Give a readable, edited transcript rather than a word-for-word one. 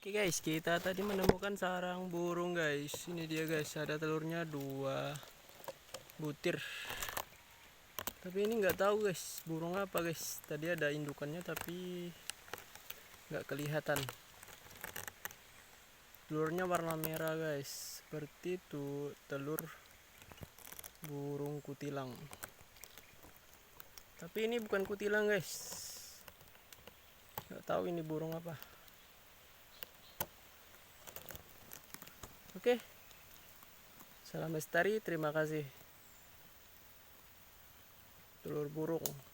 Oke guys, kita tadi menemukan sarang burung guys. Ini dia guys, ada telurnya 2 butir. Tapi ini nggak tahu guys, burung apa guys. Tadi ada indukannya tapi nggak kelihatan. Telurnya warna merah guys, seperti itu telur burung kutilang. Tapi ini bukan kutilang guys. Nggak tahu ini burung apa. Oke, salam lestari, terima kasih. Telur burung.